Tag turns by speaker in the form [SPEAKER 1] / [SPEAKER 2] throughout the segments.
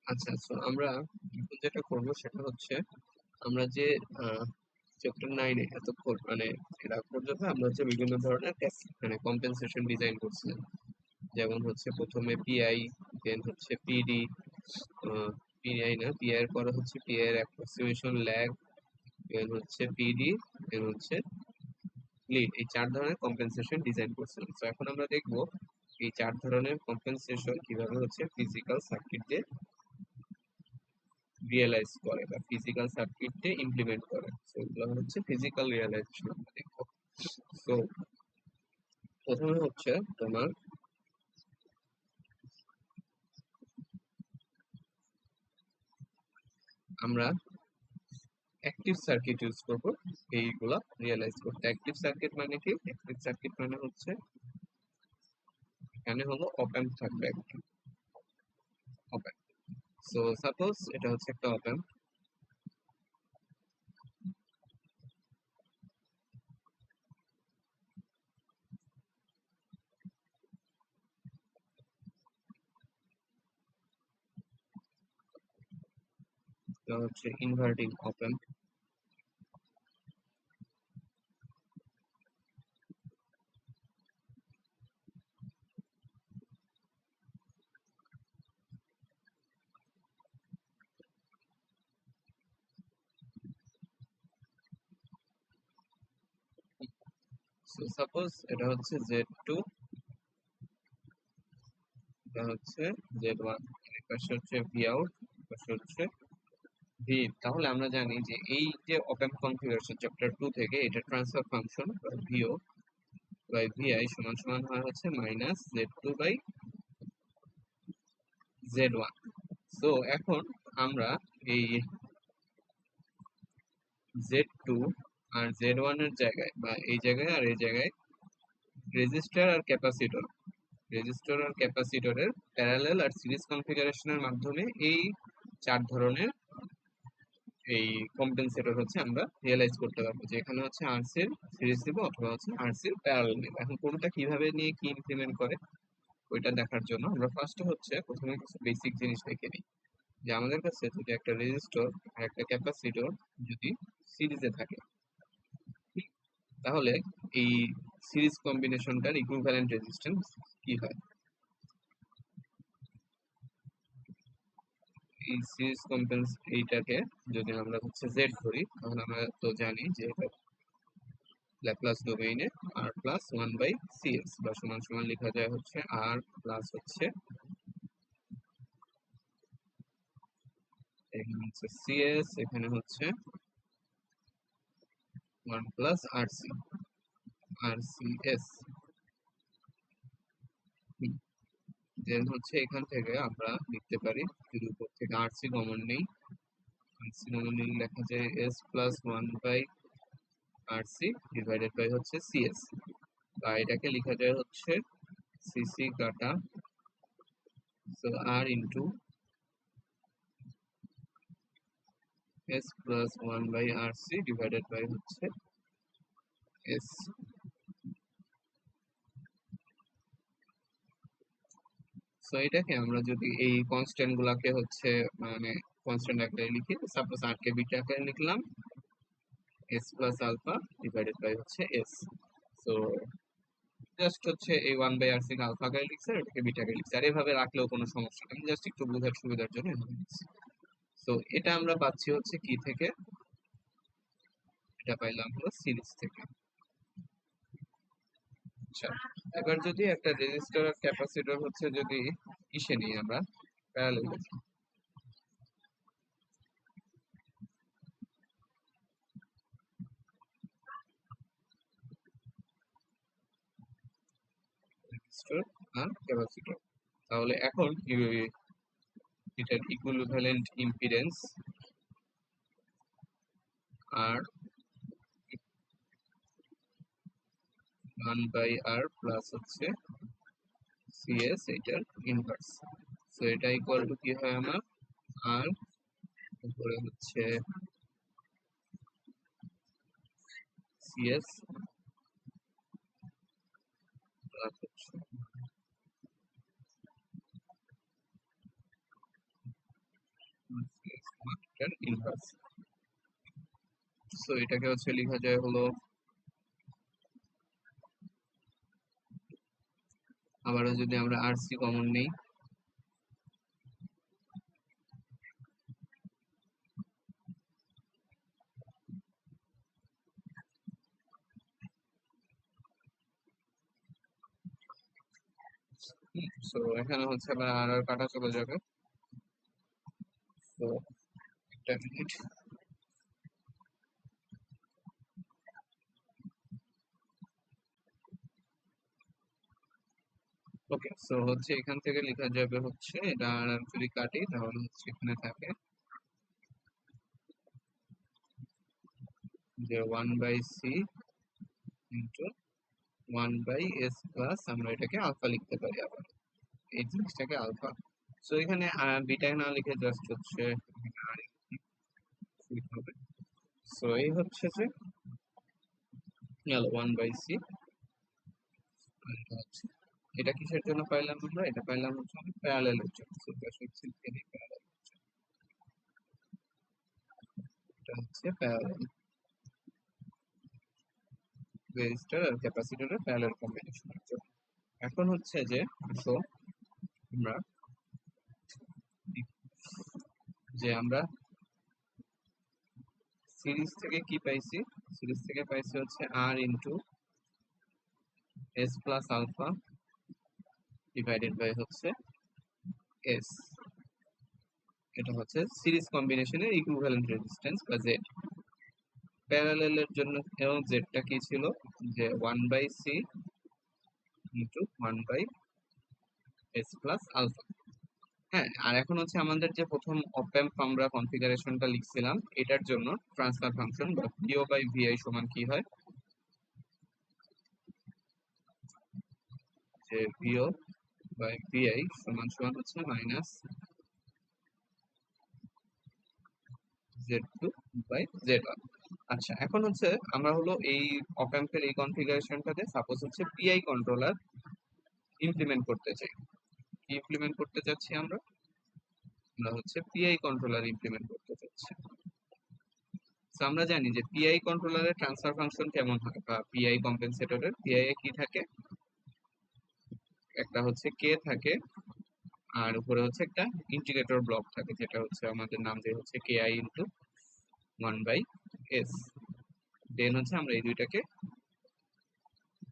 [SPEAKER 1] আচ্ছা, সো আমরা এখন যেটা করব সেটা হচ্ছে আমরা যে চ্যাপ্টার 9 এ এতক্ষণ মানে এর আগ পর্যন্ত আমরা হচ্ছে বিভিন্ন ধরনের মানে কম্পেনসেশন ডিজাইন করছিলাম। যেমন হচ্ছে প্রথমে পিআই, দেন হচ্ছে পিডি, পিআই না পিআই এর পরে হচ্ছে পিআই এর অ্যাপ্রক্সিমেশন ল্যাগ, দেন হচ্ছে পিডি, দেন হচ্ছে লিড। এই 4 ধরনের কম্পেনসেশন ডিজাইন করছিলাম। তো এখন আমরা দেখব এই 4 ধরনের কম্পেনসেশন কিভাবে হচ্ছে ফিজিক্যাল সার্কিট দিয়ে রিয়েলাইজ করে বা ফিজিক্যাল সার্কিট দিয়ে ইমপ্লিমেন্ট করে। তো এগুলো হচ্ছে ফিজিক্যাল রিয়েলাইজেশন আমরা দেখবো। তো প্রথমে হচ্ছে তোমার আমরা অ্যাক্টিভ সার্কিট ইউজ করব এইগুলা রিয়েলাইজ করতে। অ্যাক্টিভ সার্কিট মানে কি? অ্যাক্টিভ সার্কিট মানে হচ্ছে এখানে হলো অপ অ্যাম্প থাকবে একটা, অপ অ্যাম্প। সো সাপোজ এটা হচ্ছে একটা অপ অ্যাম্প, এটা হচ্ছে ইনভার্টিং অপ অ্যাম্প। সো সাপোজ এটা হচ্ছে Z2, এটা হচ্ছে Z1, এর পাশে হচ্ছে ভি আউট, পাশে হচ্ছে ভি। তাহলে আমরা জানি যে এই যে অপ অ্যাম্প কনফিগারেশন চ্যাপ্টার 2 থেকে এটা ট্রান্সফার ফাংশন ভিও বাই ভিআই সমান সমান হয় হচ্ছে minus Z2 by Z1। So এখন আমরা এই Z2 আর Z1 এর জায়গায় বা এই জায়গায় আর এই জায়গায় রেজিস্টার আর ক্যাপাসিটর, রেজিস্টার আর ক্যাপাসিটরের প্যারালাল আর সিরিজ কনফিগারেশনের মাধ্যমে এই 4 ধরনের এই কম্পেনসেটর হচ্ছে আমরা রিয়েলাইজ করতে পারবো যে এখানে হচ্ছে আরসির সিরিজ নিব অথবা হচ্ছে আরসির প্যারালাল নিব। এখন কোনটা কিভাবে নিয়ে কি ইমপ্লিমেন্ট করে ওইটা দেখার জন্য আমরা ফার্স্টে হচ্ছে প্রথমে কিছু বেসিক জিনিস দেখে নিই। যে আমাদের কাছে যদি একটা রেজিস্টর আর একটা ক্যাপাসিটর যদি সিরিজে থাকে, তাহলে এই সিরিজ কম্বিনেশনটার ইকুইভ্যালেন্ট রেজিস্ট্যান্স কি হয়? এই সিরিজ কম্পেন্স এইটাকে যদি আমরা হচ্ছে জেড ধরি, তাহলে আমরা তো জানি যে এটা ল্যাপ্লাস ডোমেইনে আর প্লাস ওয়ান বাই সিএস বা সমান সমান লেখা যায় হচ্ছে আর প্লাস হচ্ছে এখানে হচ্ছে সিএস, এখানে হচ্ছে ওয়ান প্লাস আর সি, আর সি এস। দেন হচ্ছে এখান থেকে আমরা লিখতে পারি যদি উপর থেকে আর সি কমন নেই, আর সি কমন নিলে লেখা যায় S plus one by R C divided by হচ্ছে সিএস, বা এটাকে লেখা যায় হচ্ছে সিসি কাটা so R into S plus one by R C divided by হচ্ছে এস। সো এটাকে আমরা যদি এই কনস্ট্যান্ট গুলাকে হচ্ছে মানে কনস্ট্যান্ট আকারে লিখি, সাপোজ আর কে বিটা আকারে লিখলাম S plus alpha divided by হচ্ছে এস। সো জাস্ট হচ্ছে এই ওয়ান বাই আর সি কে আলফা আকারে লিখছে আর এটাকে বিটা আকারে লিখছে, আর এভাবে রাখলেও কোনো সমস্যা নেই, জাস্ট একটু বোঝার সুবিধার জন্য এভাবে লিখছি। সো এটা আমরা পাচ্ছি হচ্ছে কি থেকে? এটা পাইলাম হলো সিরিজ থেকে। আচ্ছা, এবার যদি একটা রেজিস্টার আর ক্যাপাসিটর হচ্ছে যদি কিসে নিই আমরা, প্যারালাল রেজিস্টার আর ক্যাপাসিটর, তাহলে এখন এটার ইকুইভ্যালেন্ট ইম্পিডেন্স আর ওয়ান বাই আর প্লাস হচ্ছে সিএস, এটার ইনভার্স। সো এটা ইকুয়াল টু কি হয় আমার আর উপরে হচ্ছে সিএস প্লাস হচ্ছে এটার ইনভার্স। সো এটাকে হচ্ছে লেখা যায় হলো, আবারও যদি আমরা আর সি কমন নেই, সো এখানে হচ্ছে আবার আর আর কাটা চলে যাবে। তো একটা মিনিট। ওকে, সো হচ্ছে এখান থেকে লেখা যাবে হচ্ছে, এটা আর আর যদি কাটি তাহলে হচ্ছে এখানে থাকে যে 1/c ইন্টু 1/s প্লাস, আমরা এটাকে আলফা লিখতে পারি আবার, এই জিনিসটাকে আলফা। সো এখানে বিটা না লিখে জাস্ট হচ্ছে আর লিখতে হবে। সো এই হচ্ছে যে গেল 1/c। এটা কিসের জন্য পাইলাম আমরা? এটা পাইলাম হচ্ছে আমি প্যারালালের জন্য। So, এটা হচ্ছে প্যারালাল রেজিস্টার আর ক্যাপাসিটরের প্যারালাল কম্বিনেশনের জন্য। এখন হচ্ছে যে আসো আমরা আমরা সিরিজ থেকে কি পাইছি? সিরিজ থেকে পাইছি হচ্ছে আর into S plus alpha divided by হচ্ছে এস। এটা হচ্ছে সিরিজ কম্বিনেশনের ইকুইভ্যালেন্ট রেজিস্ট্যান্স বা জেড। প্যারালেলের জন্য এবং জেডটা কি ছিল? যে 1/c into 1/s plus alpha. হ্যাঁ, আর এখন হচ্ছে আমাদের যে প্রথম অপ অ্যাম্প আমরা কনফিগারেশনটা লিখছিলাম, এটার জন্য ট্রান্সফার ফাংশন বা ভিও বাই ভিআই সমান কি হয়? যে ভিও বাই ভিআই সমান সমান হচ্ছে মাইনাস Z2 বাই Z1। আচ্ছা, এখন হচ্ছে আমরা হলো এই অপ অ্যাম্পের এই কনফিগারেশনটাতে সাপোজ হচ্ছে পিআই কন্ট্রোলার ইমপ্লিমেন্ট করতে চাই। কি ইমপ্লিমেন্ট করতে চাচ্ছি আমরা? আমরা হচ্ছে পিআই কন্ট্রোলার ইমপ্লিমেন্ট করতে চাচ্ছি। তো আমরা জানি যে পিআই কন্ট্রোলারের ট্রান্সফার ফাংশন কেমন হয়, বা পিআই কম্পেনসেটরের পিআই এ কি থাকে? একটা হচ্ছে কে থাকে, আর উপরে হচ্ছে একটা ইন্টিগ্রেটর ব্লক থাকে, যেটা হচ্ছে আমাদের নাম দিয়ে হচ্ছে কে আই ইন্টু 1/s। দেন হচ্ছে আমরা এই দুইটাকে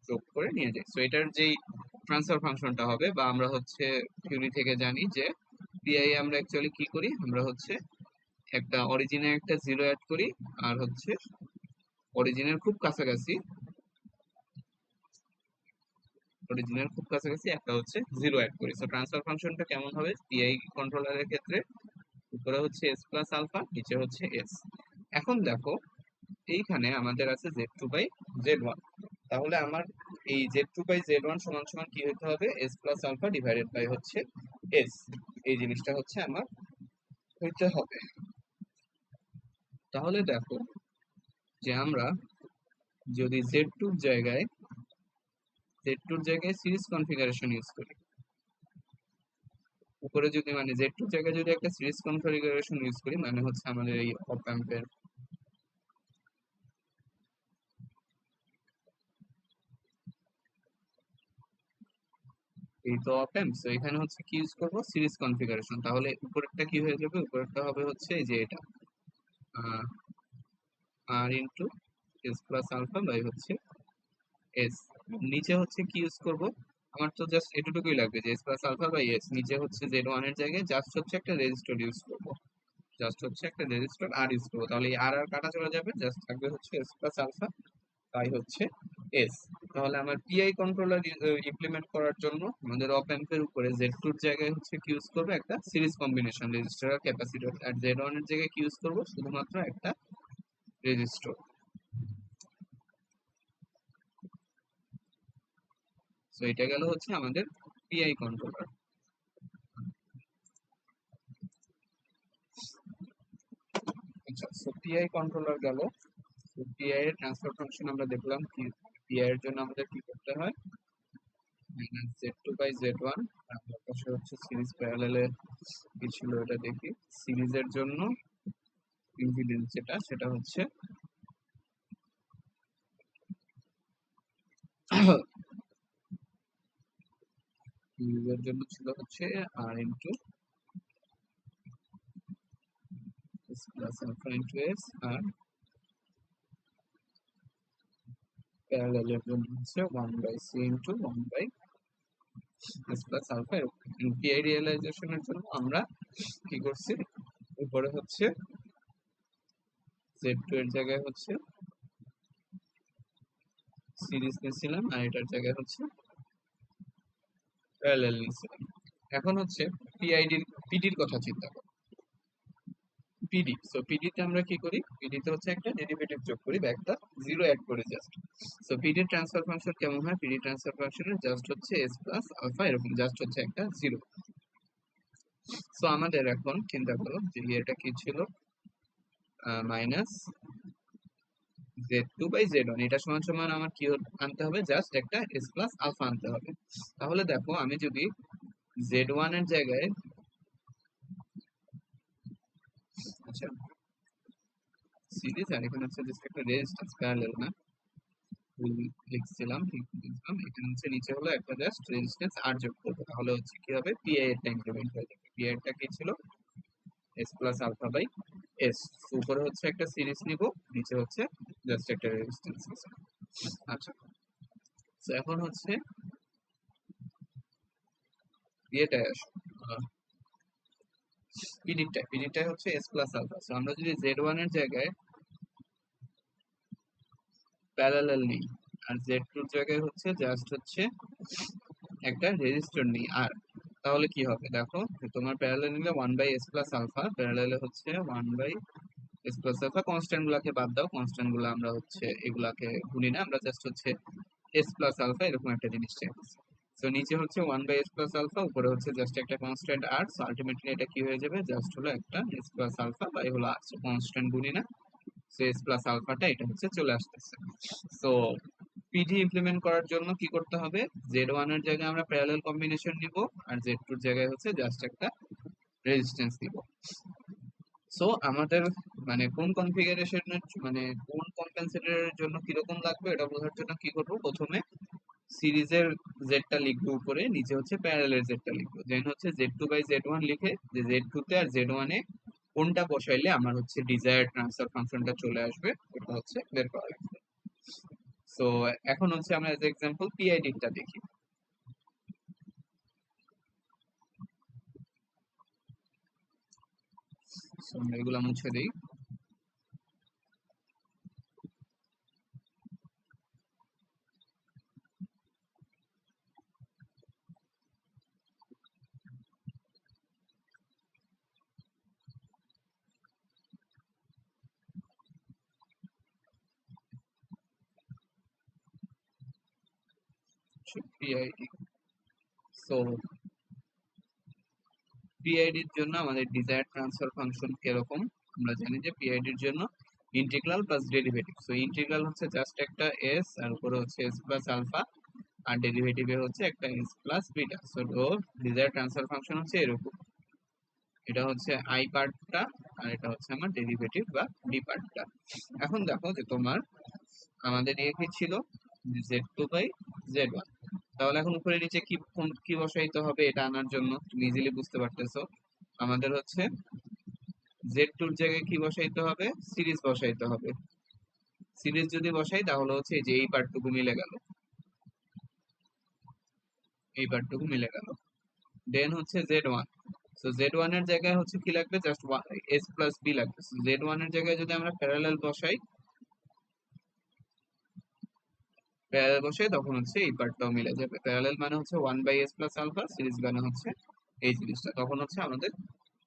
[SPEAKER 1] যোগ করে নিয়ে যাই। সো এটার যেই ট্রান্সফার ফাংশনটা হবে, বা আমরা হচ্ছে থিওরি থেকে জানি যে পিআই আমরা অ্যাকচুয়ালি কি করি, আমরা হচ্ছে একটা অরিজিনে একটা জিরো অ্যাড করি, আর হচ্ছে অরিজিনের খুব কাছাকাছি, একটা হচ্ছে জিরো অ্যাড করি। সো ট্রান্সফার ফাংশনটা কেমন হবে পিআই কন্ট্রোলারের ক্ষেত্রে? উপরে হচ্ছে এস প্লাস আলফা, নিচে হচ্ছে এস। এখন দেখো এইখানে আমাদের আছে Z2/Z1, তাহলে আমার এই Z2/Z1 সমান সমান কি হতে হবে? S plus alpha divided by হচ্ছে এস। এই জিনিসটা হচ্ছে আমার হইতে হবে। তাহলে দেখো যে আমরা যদি Z2 এর জায়গায় সিরিজ কনফিগারেশন ইউজ করি, উপরে যদি মানে Z2 জায়গায় যদি একটা সিরিজ কনফিগারেশন ইউজ করি, মানে হচ্ছে আমাদের এই অপ অ্যাম্পের এই তো অপ অ্যাম্প। তো এখানে হচ্ছে কি ইউজ করব? Series configuration. তাহলে উপরেরটা কি হয়ে যাবে? উপরেরটা হবে হচ্ছে এই যে এটা আর into S plus alpha by হচ্ছে এস। নিচে হচ্ছে কি ইউজ করব? আমার তো জাস্ট এটুকুই লাগবে যে S plus alpha by S. নিচে হচ্ছে Z1 এর জায়গায় জাস্ট হচ্ছে একটা রেজিস্টর ইউজ করব, আর ইউজ করবো। তাহলে এই আর আর কাটা চলে যাবে, জাস্ট থাকবে হচ্ছে এস প্লাস আলফা তাই হচ্ছে এস। তাহলে আমার পিআই কন্ট্রোলার ইমপ্লিমেন্ট করার জন্য আমাদের অপ অ্যাম্পের উপরে Z2 এর জায়গায় হচ্ছে কি ইউজ করবো? একটা সিরিজ কম্বিনেশন রেজিস্টার আর ক্যাপাসিটর। আর Z1 এর জায়গায় কি ইউজ করবো? শুধুমাত্র একটা রেজিস্টর। সো এটা গেল হচ্ছে আমাদের পিআই কন্ট্রোলার। আচ্ছা, সো পিআই কন্ট্রোলার গেল। পিআই এর ট্রান্সফার ফাংশন আমরা দেখলাম কি, পিআই এর জন্য আমাদের কি করতে হয়? Minus Z2/Z1। আমার পাশে হচ্ছে সিরিজ প্যারালালে কি ছিল এটা দেখি। সিরিজের জন্য ইম্পিডেন্স যেটা সেটা হচ্ছে এর জন্য ছিল হচ্ছে আর into S plus alpha into S, R parallel এর জন্য হচ্ছে 1/c into 1/s plus alpha. PI রিয়েলাইজেশনের জন্য আমরা কি করছি, উপরে হচ্ছে Z2 এর জায়গায় হচ্ছে সিরিজ নিয়েছিলাম, আর এটার জায়গায় হচ্ছে প্যারালাল নিয়েছিলাম। এখন হচ্ছে পিডির কথা চিন্তা করো। পিডি, সো পিডিতে আমরা কি করি, পিডিতে হচ্ছে একটা ডেরিভেটিভ যোগ করি বা একটা জিরো অ্যাড করি just. So PD transfer function কেমন হয়, পিডি ট্রান্সফার ফাংশনের জাস্ট হচ্ছে এস প্লাস আলফা, এরকম জাস্ট হচ্ছে একটা জিরো। সো আমাদের এখন চিন্তা করো যে এটা কি ছিল, মাইনাস Z2/Z1, এটা সমান সমান আমার কি আনতে হবে, জাস্ট একটা এস প্লাস আলফা আনতে হবে। তাহলে দেখো আমি যদি Z1 এর জায়গায়, আচ্ছা সিরিজ আর এখানে হচ্ছে জাস্ট একটা রেজিস্ট্যান্স প্যারালাল না, ভুল লিখছিলাম, ঠিক লিখলাম, এখানে হচ্ছে নিচে হলো একটা জাস্ট রেজিস্ট্যান্স আর যোগ করবো, তাহলে হচ্ছে কি হবে, পিআই এর টাইম ইনক্রিমেন্ট হয়ে যাবে। পিআই এরটা কি ছিল, S plus alpha by S. উপরে হচ্ছে একটা সিরিজ নিব, নিচে হচ্ছে জাস্ট একটা রেজিস্ট্যান্স। আচ্ছা, তো এখন হচ্ছে ইয়েটায় আসো, পিডিটা হচ্ছে এস প্লাস আলফা। সো আমরা যদি Z1 এর জায়গায় প্যারালাল নিই, আর Z2 এর জায়গায় হচ্ছে জাস্ট হচ্ছে একটা রেজিস্টর নিই আর, তাহলে কি হবে দেখো, যে তোমার প্যারালাল নিলে 1/s প্লাস আলফা, প্যারালালে হচ্ছে 1/s প্লাস আলফা, কনস্ট্যান্ট গুলাকে বাদ দাও, কনস্ট্যান্ট গুলো আমরা হচ্ছে এগুলাকে গুনি না, আমরা জাস্ট হচ্ছে এস প্লাস আলফা এরকম একটা জিনিস চাইছি। সো নিচে হচ্ছে 1/s প্লাস আলফা, উপরে হচ্ছে জাস্ট একটা কনস্ট্যান্ট আর, সো আলটিমেটলি এটা কি হয়ে যাবে, জাস্ট হলো একটা এস প্লাস আলফা বা হলো আর, কনস্ট্যান্ট গুনি না, সো এস প্লাস আলফাটা এটা হচ্ছে চলে আসতেছে। সো পিডি ইমপ্লিমেন্ট করার জন্য কি করতে হবে, Z1 এর জায়গায় আমরা প্যারালাল কম্বিনেশন নিব, আর Z2 এর জায়গায় হচ্ছে জাস্ট একটা রেজিস্ট্যান্স দিব। সো আমাদের মানে কোন কনফিগারেশনের মানে কোন কম্পেনসেটরের জন্য কিরকম লাগবে এটা বোঝার জন্য কি করব, প্রথমে সিরিজের জেডটা লিখবো উপরে, নিচে হচ্ছে প্যারালালের জেডটা লিখবো, দেন হচ্ছে Z2/Z1 লিখে যে Z2 তে আর Z1 এ কোনটা বসাইলে আমার হচ্ছে ডিজায়ার্ড ট্রান্সফার ফাংশনটা চলে আসবে, ওটা হচ্ছে বের করা লাগবে। সো এখন হচ্ছে আমরা এজ এক্সাম্পল পিআইডিটা দেখি। So, আমরা এগুলা মুছে দিই। পিআইডি, সো পিআইডির জন্য আমাদের ডিজায়ার ট্রান্সফার ফাংশন কিরকম, আমরা জানি যে পিআইডির জন্য integral plus derivative. So integral হচ্ছে জাস্ট একটা এস, আর উপরে হচ্ছে এস প্লাস আলফা, আর ডেরিভেটিভে হচ্ছে একটা S plus beta. So desire transfer function হচ্ছে এরকম, এটা হচ্ছে আই পার্টটা, আর এটা হচ্ছে আমার ডেরিভেটিভ বা ডি পার্টটা। এখন দেখো যে তোমার আমাদের ইয়ে কি ছিল, Z2/Z1, তাহলে এখন উপরে নিচে কি বসাইতে হবে এটা আনার জন্য তুমি ইজিলি বুঝতে পারতেছো, আমাদের হচ্ছে Z2 এর জায়গায় কি বসাইতে হবে, সিরিজ বসাইতে হবে। সিরিজ যদি বসাই তাহলে হচ্ছে এই যে এই পার্টটুকু মিলে গেল, এই পার্টটুকু মিলে গেল। দেন হচ্ছে Z1, সো Z1 এর জায়গায় হচ্ছে কি লাগবে, জাস্ট এস প্লাস বি লাগবে। Z1 এর জায়গায় যদি আমরা প্যারালাল বসাই, প্যারালাল বসাই তখন হচ্ছে এই পার্টটাও মিলে যাবে। প্যারালাল মানে হচ্ছে 1/s প্লাস আলফা, সিরিজ মানে হচ্ছে এই জিনিসটা, তখন হচ্ছে আমাদের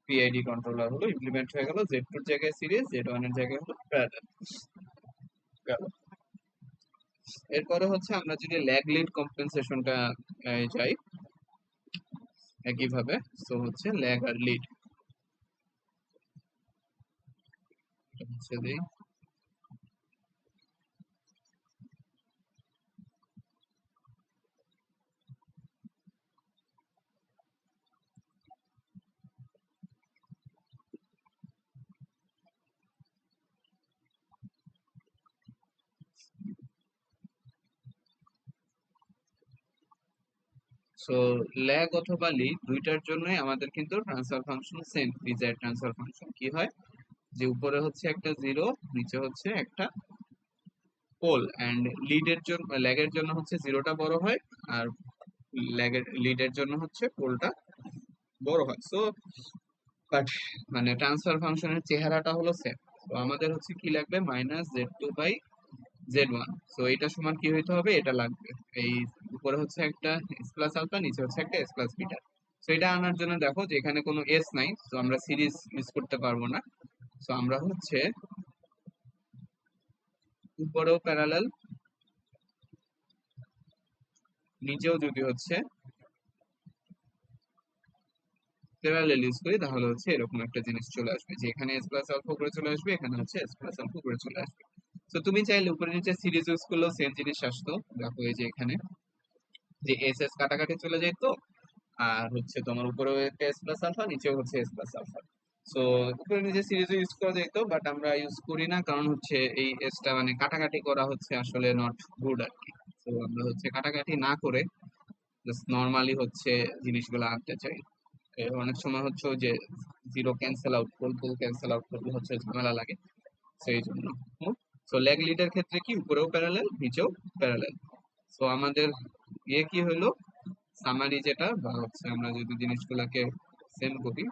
[SPEAKER 1] পিআইডি কন্ট্রোলার হলো ইমপ্লিমেন্ট হয়ে গেল। Z2 এর জায়গায় সিরিজ, Z1 এর জায়গায় হলো প্যারালাল গেল। এরপরে হচ্ছে আমরা যদি ল্যাগ লিড কম্পেনসেশনটা যাই একইভাবে, সো হচ্ছে ল্যাগ আর লিড হচ্ছে দিই। সো ল্যাগ অথবা লিড দুইটার জন্যই আমাদের কিন্তু transfer function same. Desire transfer function কি হয়, যে উপরে হচ্ছে একটা জিরো, নিচে হচ্ছে একটা পোল, এন্ড লিডের জন্য ল্যাগের জন্য হচ্ছে জিরোটা বড় হয়, আর লিডের জন্য হচ্ছে পোলটা বড় হয়। সো বাট মানে ট্রান্সফার ফাংশনের চেহারাটা হলো সেম। তো আমাদের হচ্ছে কি লাগবে, -z2/z1। সো এটা সমান কি হইতে হবে, এটা লাগবে এই উপরে হচ্ছে একটা s প্লাস আলফা, নিচে হচ্ছে একটা s প্লাস বিটা। সো এটা আনার জন্য দেখো যে এখানে কোনো s নাই, তো আমরা সিরিজ ইউজ করতে পারবো না। সো আমরা হচ্ছে উপরেও প্যারালাল, নিচেও যদি হচ্ছে প্যারালাল ইউজ করি, তাহলে হচ্ছে এরকম একটা জিনিস চলে আসবে, যে এখানে s প্লাস আলফা উপরে চলে আসবে, এখানে হচ্ছে s প্লাস আলফা উপরে চলে আসবে। তো তুমি চাইলে উপরে নিচে সিরিজ ইউজ করলেও সেম জিনিস আসতো। দেখো এই যে এখানে যে এস এস কাটাকাটি চলে যেত, আর হচ্ছে তোমার উপরেও একটা এস প্লাস আলফা, নিচেও হচ্ছে এস প্লাস আলফা। সো উপরে নিচে সিরিজ ইউজ করা যেত, বাট আমরা ইউজ করি না, কারণ হচ্ছে এই এসটা মানে কাটাকাটি করা হচ্ছে আসলে নট গুড আর কি। তো আমরা হচ্ছে কাটাকাটি না করে জাস্ট নর্মালি হচ্ছে জিনিসগুলো আনতে চাই। অনেক সময় হচ্ছে ওই যে zero cancel out, pole cancel out করলে হচ্ছে ঝামেলা লাগে, সেই জন্য। সো লেগ লিডের ক্ষেত্রে কি উপরেও প্যারালাল, নিচেও প্যারালাল। সো আমাদের ইয়ে কি হলো, সামারি যেটা, বা হচ্ছে আমরা যদি জিনিসগুলোকে সেম করি,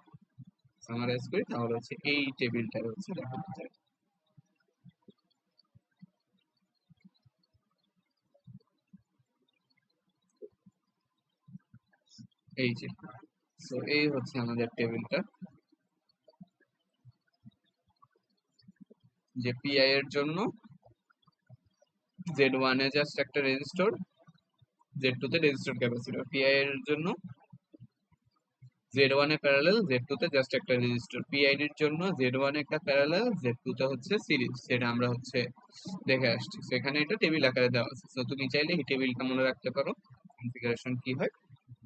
[SPEAKER 1] সামারাইজ করি, তাহলে হচ্ছে এই টেবিলটা হচ্ছে দেখাতে চাই। এই যে, সো এই হচ্ছে আমাদের টেবিলটা, যে পিআই এর জন্য Z1 এ জাস্ট একটা রেজিস্টর, Z2 তে রেজিস্টর ক্যাপাসিটর। পিআই এর জন্য Z1 এ প্যারালাল, Z2 তে জাস্ট একটা রেজিস্টর। পিআইডি এর জন্য Z1 এ একটা প্যারালাল, Z2 তে হচ্ছে সিরিজ। সেটা আমরা হচ্ছে দেখে আসছি, সেখানে এটা টেবিল আকারে দেওয়া আছে। তো তুমি চাইলে এই টেবিলটা মনে রাখতে পারো, কনফিগারেশন কি হয়,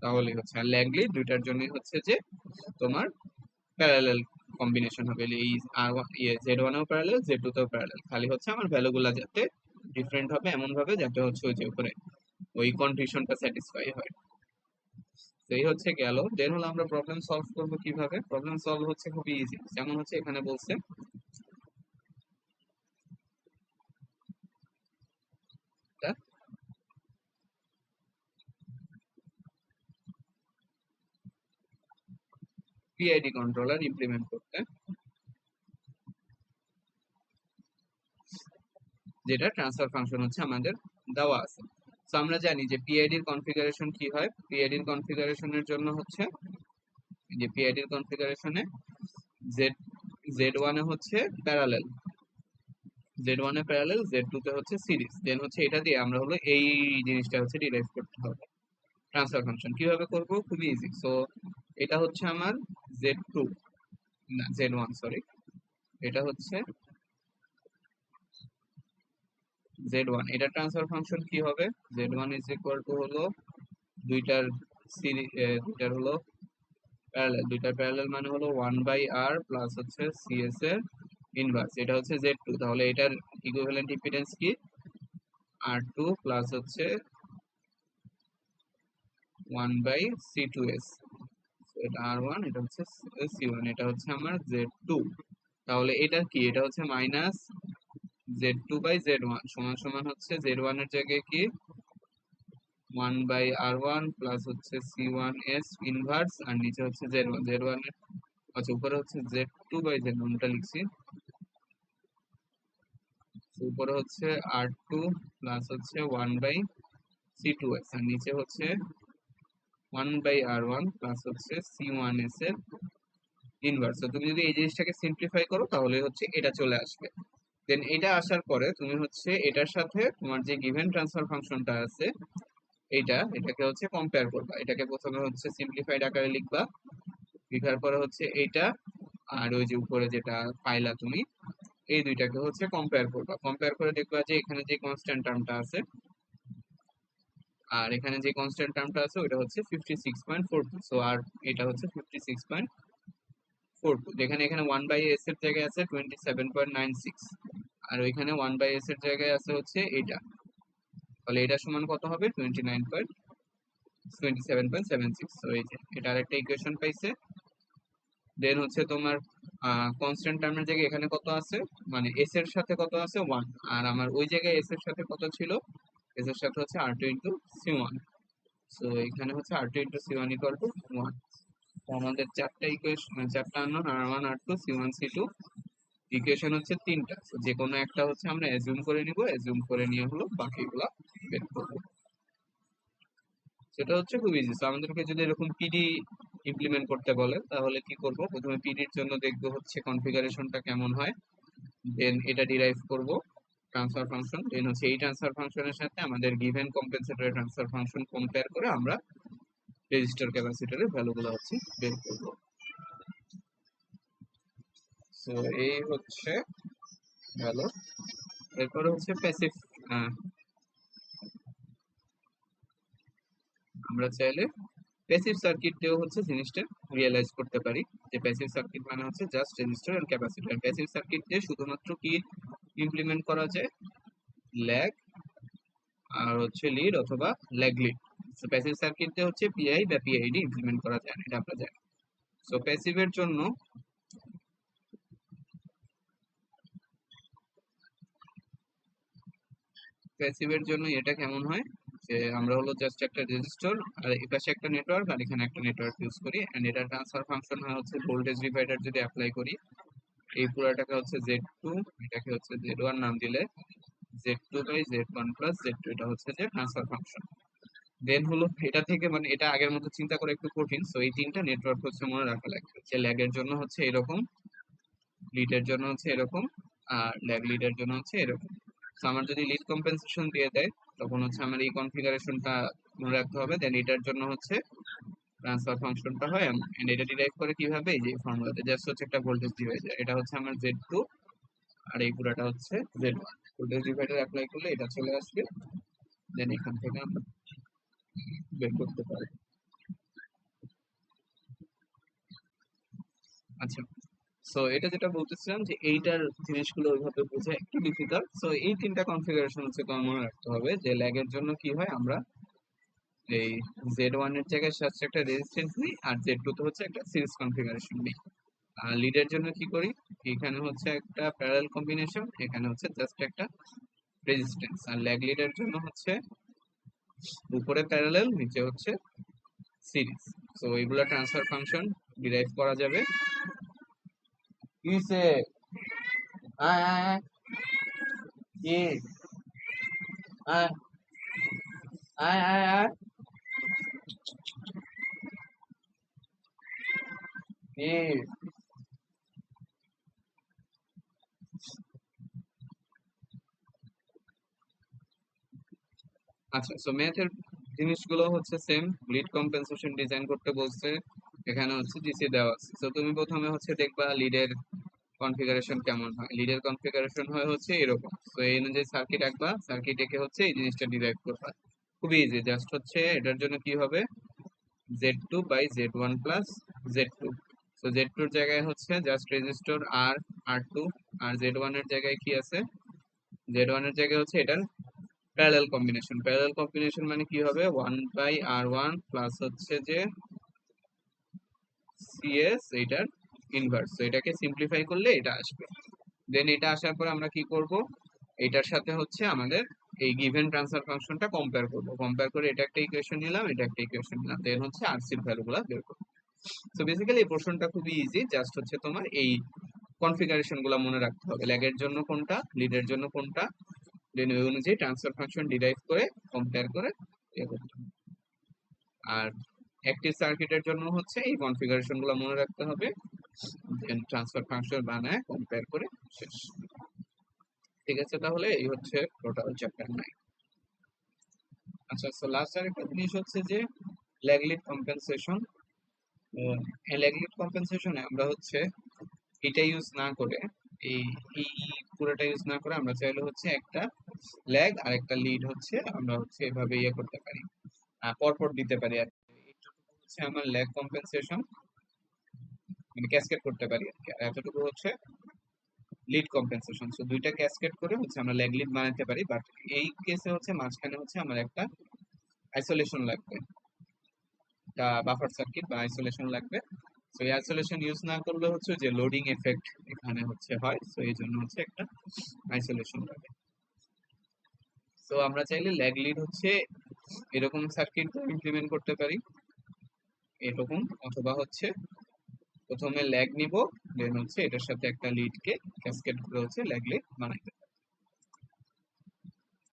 [SPEAKER 1] তাহলেই হচ্ছে। আর ল্যাগলি দুইটার জন্যই হচ্ছে যে তোমার প্যারালাল কম্বিনেশন হবে, এই আর Z1 এও প্যারালাল, Z2 তেও প্যারালাল। খালি হচ্ছে আমার ভ্যালুগুলা যাতে ডিফারেন্ট হবে, এমন ভাবে যাতে হচ্ছে ওই যে উপরে ওই কন্ডিশনটা স্যাটিসফাই হয়। তো এই হচ্ছে গেল। দেন হলো আমরা প্রবলেম সলভ করব কিভাবে। প্রবলেম সলভ হচ্ছে খুবই ইজি, যেমন হচ্ছে এখানে বলছে পিআইডি কন্ট্রোলার ইমপ্লিমেন্ট করতে, যেটা ট্রান্সফার ফাংশন হচ্ছে আমাদের দেওয়া আছে। তো আমরা জানি যে পিআইডির কনফিগারেশন কি হয়। পিআইডির কনফিগারেশনের জন্য হচ্ছে যে পিআইডির কনফিগারেশনে জেড Z1 এ হচ্ছে প্যারালেল, Z1 এ প্যারালেল, Z2 তে হচ্ছে সিরিজ। দেন হচ্ছে এটা দিয়ে আমরা হলো এই জিনিসটা হচ্ছে ডিরাইভ করতে হবে। ট্রান্সফার ফাংশন কিভাবে করব, খুবই ইজি। সো এটা হচ্ছে আমার Z2, না Z1 সরি, এটা হচ্ছে Z1। এটা ট্রান্সফার ফাংশন কি হবে, Z1 ইজ ইকুয়াল টু হলো দুইটার দুইটার হলো প্যারালাল, দুইটার প্যারালাল মানে হলো 1/r প্লাস হচ্ছে CS এর ইনভার্স। এটা হচ্ছে Z2, তাহলে এটার ইকুইভ্যালেন্ট ইম্পিডেন্স কি, R2 প্লাস হচ্ছে 1/C2S। এটা R1, এটা হচ্ছে C1, এটা হচ্ছে আমার Z2। তাহলে এটা কি, এটা হচ্ছে মাইনাস Z2/Z1 সমান সমান হচ্ছে Z1 এর জায়গায় কি 1/R1 প্লাস হচ্ছে C1S ইনভার্স, আর নিচে হচ্ছে Z1, Z1 এর আচ্ছা উপরে হচ্ছে Z2/Z1 টা লিখছি। তো উপরে হচ্ছে R2 প্লাস হচ্ছে 1/C2S, আর নিচে হচ্ছে 1/R1 প্লাস হচ্ছে C1S এর ইনভার্স। তো তুমি যদি এই জিনিসটাকে সিম্পলিফাই করো, তাহলে হচ্ছে এটা চলে আসবে। দেন এটা আসার পরে তুমি হচ্ছে এটার সাথে তোমার যে গিভেন ট্রান্সফার ফাংশনটা আছে, এটাকে হচ্ছে কম্পেয়ার করবা। এটাকে প্রথমে হচ্ছে সিম্পলিফাইড আকারে লিখবা, লিখার পরে হচ্ছে এইটা আর ওই যে উপরে যেটা পাইলা তুমি, এই দুইটাকে হচ্ছে কম্পেয়ার করবা। কম্পেয়ার করে দেখবা যে এখানে যে কনস্ট্যান্ট টার্মটা আছে আর এখানে যে কনস্ট্যান্ট টার্মটা আছে ওইটা হচ্ছে 56.42। সো আর এটা হচ্ছে 56.42, যেখানে এখানে 1/s এর জায়গায় আছে 27.96, আর ওইখানে 1/s এর জায়গায় আছে হচ্ছে এটা। তাহলে এটা সমান কত হবে, 29.96। 27.76। তো এই যে এটা আরেকটা ইকুয়েশন পাইছে। দেন হচ্ছে তোমার কনস্ট্যান্ট টার্মের জায়গায় এখানে কত আছে, মানে এস এর সাথে কত আছে 1, আর আমার ওই জায়গায় এস এর সাথে কত ছিল, এস এর সাথে হচ্ছে R two into C one. So এখানে হচ্ছে R two into C one equal to 1। তো আমাদের চারটা ইকুয়েশন, চারটা unknown R one R two C one C two, equation হচ্ছে তিনটা। তো যে কোনো একটা হচ্ছে আমরা অ্যাজিউম করে নিব, অ্যাজিউম করে নিয়ে হলো বাকিগুলা বের করবো। সেটা হচ্ছে খুব ইজি। তো আমাদেরকে যদি এরকম পিডি ইমপ্লিমেন্ট করতে বলে তাহলে কি করব, প্রথমে পিডির জন্য দেখবো হচ্ছে কনফিগারেশনটা কেমন হয়, দেন এটা ডিরাইভ করব ট্রান্সফার ফাংশন, দেন হচ্ছে এই ট্রান্সফার ফাংশনের সাথে আমাদের গিভেন কম্পেনসেটরের ট্রান্সফার ফাংশন কম্পেয়ার করে আমরা রেজিস্টার ক্যাপাসিটরের ভ্যালুগুলো হচ্ছে বের করব। সো এই হচ্ছে ভ্যালু। এরপরে হচ্ছে প্যাসিভ, আমরা চাইলে প্যাসিভ সার্কিট দিয়েও হচ্ছে জিনিসটা রিয়েলাইজ করতে পারি। যে প্যাসিভ সার্কিট মানে হচ্ছে just resistor and capacitor. Passive circuit দিয়ে শুধুমাত্র কি ইমপ্লিমেন্ট করা যায়, ল্যাগ আর হচ্ছে লিড অথবা lag lead. So passive circuit দিয়ে হচ্ছে পিআই বা পিআইডি ইমপ্লিমেন্ট করা যায় না, এটা আমরা জানি। সো প্যাসিভের জন্য এটা কেমন হয়, যে আমরা হলো জাস্ট একটা রেজিস্টর আর এই পাশে একটা নেটওয়ার্ক আর এখানে একটা নেটওয়ার্ক ইউজ করি, এন্ড এটা ট্রান্সফার ফাংশন হয় হচ্ছে ভোল্টেজ ডিভাইডার যদি অ্যাপ্লাই করি, এই পুরাটাকে হচ্ছে জেড টু, এটাকে হচ্ছে জেড ওয়ান নাম দিলে Z two by Z one plus Z two, এটা হচ্ছে যে ট্রান্সফার ফাংশন। দেন হলো এটা থেকে, মানে এটা আগের মতো চিন্তা করে একটু কঠিন, সো এই তিনটা নেটওয়ার্ক হচ্ছে মনে রাখা লাগবে, যে ল্যাগের জন্য হচ্ছে এরকম, লিডের জন্য হচ্ছে এরকম, আর ল্যাগ লিডের জন্য হচ্ছে এরকম। তো আমার যদি লিড কম্পেনসেশন দিয়ে দেয় তখন হচ্ছে আমার এই কনফিগারেশনটা মনে রাখতে হবে, দেন এটার জন্য হচ্ছে ট্রান্সফার ফাংশনটা হয়, এন্ড এটা ডিরাইভ করে কিভাবে, এই যে ফর্মুলাতে জাস্ট হচ্ছে একটা ভোল্টেজ ডিভাইডার, এটা হচ্ছে আমার জেড টু আর এই পুরাটা হচ্ছে Z one. Voltage divider apply করলে এটা চলে আসবে, দেন এখান থেকে আমরা বের করতে পারি। আচ্ছা, সো এটা যেটা বলতেছিলাম যে এইটার জিনিসগুলো ওইভাবে বোঝা একটু ডিফিকাল্ট। সো এই তিনটা কনফিগারেশন হচ্ছে তোমার মনে রাখতে হবে, যে ল্যাগের জন্য কি হয়, আমরা এই জেড ওয়ান এর জায়গায় সাথে একটা রেজিস্ট্যান্স নিই আর জেড টু তে হচ্ছে একটা সিরিজ কনফিগারেশন নিই। আর লিডের জন্য কি করি, এখানে হচ্ছে একটা প্যারালাল কম্বিনেশন, এখানে হচ্ছে জাস্ট একটা রেজিস্ট্যান্স। আর ল্যাগ লিডের জন্য হচ্ছে উপরে প্যারালাল, নিচে হচ্ছে সিরিজ। সো এইগুলা ট্রান্সফার ফাংশন ডিরাইভ করা যাবে। কিসে আয় আয় আয় কি আয় আয় আয় আয় কি। আচ্ছা, সো ম্যাথের জিনিসগুলো হচ্ছে সেম। লিড কম্পেনসেশন ডিজাইন করতে বলছে, এখানে হচ্ছে জিসি দেওয়া আছে। তো তুমি প্রথমে হচ্ছে দেখবা লিডের কনফিগারেশন কেমন হয়। লিডের কনফিগারেশন হয় হচ্ছে এরকম, তো এই অনুযায়ী সার্কিট আঁকবা, সার্কিট এঁকে হচ্ছে এই জিনিসটা ডিরাইভ করবা। খুবই ইজি, জাস্ট হচ্ছে এটার জন্য কি হবে, Z two by Z one plus Z two. তো জেড টুর জায়গায় হচ্ছে just resistor R R two, আর জেড ওয়ান এর জায়গায় কি আছে, জেড ওয়ান এর জায়গায় হচ্ছে এটার প্যারালাল কম্বিনেশন। প্যারালাল কম্বিনেশন মানে কি হবে, one by R one plus হচ্ছে যে সিএস এইটার ইনভার্স। তো এটাকে সিম্পলিফাই করলে এটা আসবে। দেন এটা আসার পর আমরা কি করব, এটার সাথে হচ্ছে আমাদের এই গিভেন ট্রান্সফার ফাংশনটা কম্পেয়ার করব, কম্পেয়ার করে এটা একটা ইকুয়েশন নিলাম, এটা একটা ইকুয়েশন নিলাম, দেন হচ্ছে আরসির ভ্যালুগুলো বের করব। সো বেসিক্যালি এই পোর্শনটা খুবই ইজি, জাস্ট হচ্ছে তোমার এই কনফিগারেশন গুলো মনে রাখতে হবে, ল্যাগের জন্য কোনটা, লিডের জন্য কোনটা, দেন ওই অনুযায়ী ট্রান্সফার ফাংশন ডিরাইভ করে কম্পেয়ার করে ইয়ে করতে হবে। আর অ্যাক্টিভ সার্কিটের জন্য হচ্ছে এই কনফিগারেশন গুলো মনে রাখতে হবে, দেন ট্রান্সফার ফাংশন বানায় কম্পেয়ার করে শেষ। ঠিক আছে, তাহলে এই হচ্ছে টোটাল চ্যাপ্টার 9। আচ্ছা, সো লাস্ট আরেকটা জিনিস হচ্ছে যে ল্যাগলিড কম্পেনসেশন। ল্যাগলিড কম্পেনসেশনে আমরা হচ্ছে এটা ইউজ না করে, এই এই পুরোটা ইউজ না করে আমরা চাইলে হচ্ছে একটা ল্যাগ আর একটা লিড হচ্ছে আমরা হচ্ছে এভাবে ইয়ে করতে পারি, পরপর দিতে পারি আর কি। এইটুকু হচ্ছে আমার ল্যাগ কম্পেনসেশন, মানে ক্যাসকেড করতে পারি আর কি। আর এতটুকু হচ্ছে লিড কম্পেনসেশন। সো দুইটা ক্যাসকেড করে হচ্ছে আমরা ল্যাগ লিড বানাতে পারি, বাট এই কেসে হচ্ছে মাঝখানে হচ্ছে আমার একটা আইসোলেশন লাগবে। একটা বাফার সার্কিট বা আইসোলেশন লাগবে। তো এই আইসোলেশন ইউজ না করলে হচ্ছে যে লোডিং এফেক্ট এখানে হচ্ছে হয়, তো এই জন্য হচ্ছে একটা আইসোলেশন লাগে। তো আমরা চাইলে ল্যাগ লিড হচ্ছে এরকম সার্কিট ইমপ্লিমেন্ট করতে পারি, এরকম, অথবা হচ্ছে প্রথমে ল্যাগ নিব, দেন হচ্ছে এটার সাথে একটা লিডকে ক্যাসকেড করে হচ্ছে ল্যাগ লিড বানাইতে পারি।